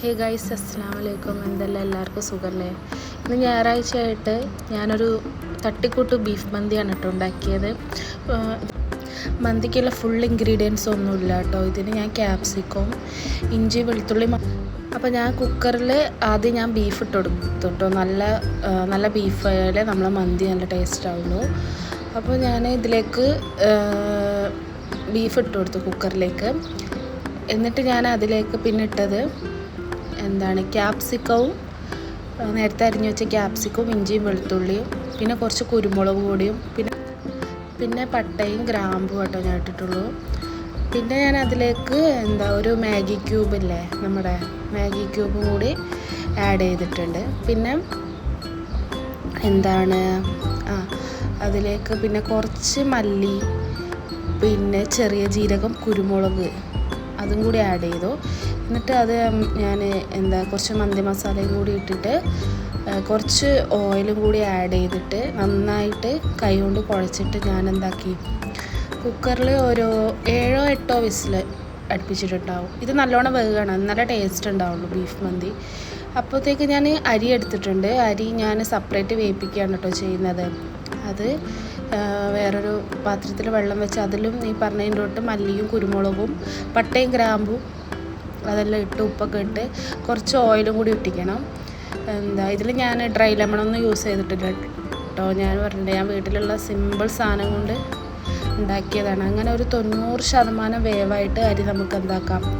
Hey guys, അസ്സലാമു അലൈക്കും. എന്തെല്ലാം എല്ലാവർക്കും സുഖമല്ലേ? ഇന്ന് ഞായറാഴ്ചയായിട്ട് ഞാനൊരു തട്ടിക്കൂട്ട് ബീഫ് മന്തിയാണ് കേട്ടോ ഉണ്ടാക്കിയത്. മന്തിക്കുള്ള ഫുൾ ഇൻഗ്രീഡിയൻസ് ഒന്നുമില്ല കേട്ടോ. ഇതിന് ഞാൻ ക്യാപ്സിക്കം, ഇഞ്ചി, വെളുത്തുള്ളി. അപ്പോൾ ഞാൻ കുക്കറിൽ ആദ്യം ഞാൻ ബീഫ് ഇട്ട് കൊടുത്തു കേട്ടോ. നല്ല ബീഫ് ആയാലേ നമ്മളെ മന്തി നല്ല ടേസ്റ്റ് ആവുള്ളൂ. അപ്പോൾ ഞാൻ ഇതിലേക്ക് ബീഫ് ഇട്ട് കൊടുത്തു കുക്കറിലേക്ക്. എന്നിട്ട് ഞാൻ അതിലേക്ക് പിന്നെ ഇട്ടത് ക്യാപ്സിക്കവും, നേരത്തെ അരിഞ്ഞു വെച്ച ക്യാപ്സിക്കവും, ഇഞ്ചിയും വെളുത്തുള്ളിയും, പിന്നെ കുറച്ച് കുരുമുളക് പൊടിയും, പിന്നെ പട്ടയും ഗ്രാമ്പും കേട്ടോ ഞാൻ ഇട്ടിട്ടുള്ളൂ. പിന്നെ ഞാൻ അതിലേക്ക് ഒരു മാഗി ക്യൂബ് ഇല്ലേ, നമ്മുടെ മാഗി ക്യൂബും കൂടി ആഡ് ചെയ്തിട്ടുണ്ട്. പിന്നെ അതിലേക്ക് പിന്നെ കുറച്ച് മല്ലി, പിന്നെ ചെറിയ ജീരകം, കുരുമുളക് അതും കൂടി ആഡ് ചെയ്തു. എന്നിട്ട് അത് ഞാൻ കുറച്ച് മന്തി മസാലയും കൂടി ഇട്ടിട്ട് കുറച്ച് ഓയിലും കൂടി ആഡ് ചെയ്തിട്ട് നന്നായിട്ട് കൈ കൊണ്ട് കുഴച്ചിട്ട് ഞാൻ കുക്കറിൽ ഒരു 7-8 വിസിൽ അടുപ്പിച്ചിട്ടുണ്ടാവും. ഇത് നല്ലോണം വേകണം, നല്ല ടേസ്റ്റ് ഉണ്ടാവുള്ളൂ ബീഫ് മന്തി. അപ്പോഴത്തേക്ക് ഞാൻ അരി എടുത്തിട്ടുണ്ട്. അരി ഞാൻ സെപ്പറേറ്റ് വേവിപ്പിക്കുകയാണ് കേട്ടോ ചെയ്യുന്നത്. അത് വേറൊരു പാത്രത്തിൽ വെള്ളം വെച്ച് അതിലും ഈ പറഞ്ഞതിൻ്റെ തൊട്ട് മല്ലിയും കുരുമുളകും പട്ടയും ഗ്രാമ്പും അതെല്ലാം ഇട്ട് ഉപ്പൊക്കെ ഇട്ട് കുറച്ച് ഓയിലും കൂടി ഇട്ടിക്കണം. ഇതിൽ ഞാൻ ഡ്രൈ ലെമണൊന്നും യൂസ് ചെയ്തിട്ടില്ല കേട്ടോ. ഞാൻ പറഞ്ഞിട്ടുണ്ട്, ഞാൻ വീട്ടിലുള്ള സിമ്പിൾ സാധനം കൊണ്ട് ഉണ്ടാക്കിയതാണ്. അങ്ങനെ ഒരു 90% വേവായിട്ട് അരി നമുക്ക്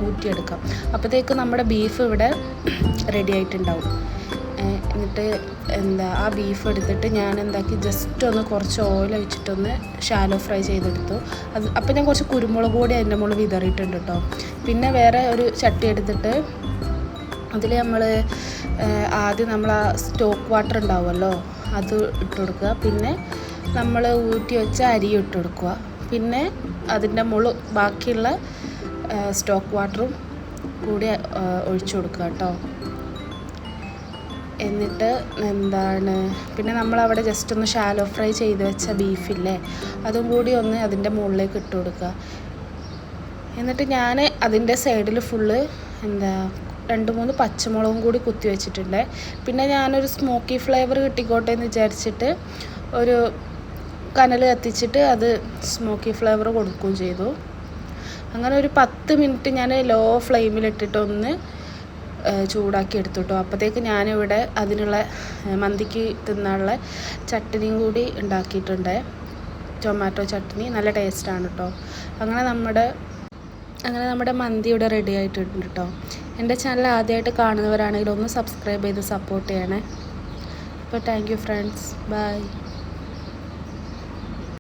ഊറ്റിയെടുക്കാം. അപ്പോഴത്തേക്ക് നമ്മുടെ ബീഫ് ഇവിടെ റെഡി ആയിട്ടുണ്ടാവും. എന്നിട്ട് ആ ബീഫ് എടുത്തിട്ട് ഞാൻ ജസ്റ്റ് ഒന്ന് കുറച്ച് ഓയിൽ ഒഴിച്ചിട്ടൊന്ന് ഷാലോ ഫ്രൈ ചെയ്തെടുത്തു. അപ്പോൾ ഞാൻ കുറച്ച് കുരുമുളക് പൊടി അതിൻ്റെ മുകളിൽ വിതറിയിട്ടുണ്ട് കേട്ടോ. പിന്നെ വേറെ ഒരു ചട്ടി എടുത്തിട്ട് അതിൽ ആദ്യം നമ്മൾ ആ സ്റ്റോക്ക് വാട്ടർ ഉണ്ടാവുമല്ലോ, അത് ഇട്ട് കൊടുക്കുക. പിന്നെ നമ്മൾ ഊറ്റി വെച്ച അരി ഇട്ട് കൊടുക്കുക. പിന്നെ അതിൻ്റെ മുകളിൽ ബാക്കിയുള്ള സ്റ്റോക്ക് വാട്ടറും കൂടി ഒഴിച്ചു കൊടുക്കുക കേട്ടോ. എന്നിട്ട് പിന്നെ നമ്മളവിടെ ജസ്റ്റ് ഒന്ന് ഷാലോ ഫ്രൈ ചെയ്ത് വെച്ച ബീഫില്ലേ, അതും കൂടി ഒന്ന് അതിൻ്റെ മുകളിലേക്ക് ഇട്ട് കൊടുക്കുക. എന്നിട്ട് ഞാൻ അതിൻ്റെ സൈഡിൽ ഫുള്ള് 2-3 പച്ചമുളകും കൂടി കുത്തി വെച്ചിട്ടുണ്ട്. പിന്നെ ഞാനൊരു സ്മോക്കി ഫ്ലേവർ കിട്ടിക്കോട്ടെ എന്ന് വിചാരിച്ചിട്ട് ഒരു കനൽ കത്തിച്ചിട്ട് അത് സ്മോക്കി ഫ്ലേവർ കൊടുക്കുകയും ചെയ്തു. അങ്ങനെ ഒരു 10 മിനിറ്റ് ഞാൻ ലോ ഫ്ലെയിമിലിട്ടിട്ട് ഒന്ന് ചൂടാക്കി എടുത്തു കേട്ടോ. അപ്പോഴത്തേക്ക് ഞാനിവിടെ അതിനുള്ള മന്തിക്ക് തിന്നാനുള്ള ചട്നിയും കൂടി ഉണ്ടാക്കിയിട്ടുണ്ട്. ടൊമാറ്റോ ചട്നി നല്ല ടേസ്റ്റാണ് കേട്ടോ. അങ്ങനെ നമ്മുടെ മന്തി ഇവിടെ റെഡി ആയിട്ടുണ്ട് കേട്ടോ. എൻ്റെ ചാനൽ ആദ്യമായിട്ട് കാണുന്നവരാണെങ്കിൽ ഒന്ന് സബ്സ്ക്രൈബ് ചെയ്ത് സപ്പോർട്ട് ചെയ്യണേ. അപ്പോൾ താങ്ക് യു ഫ്രണ്ട്സ്, ബൈ.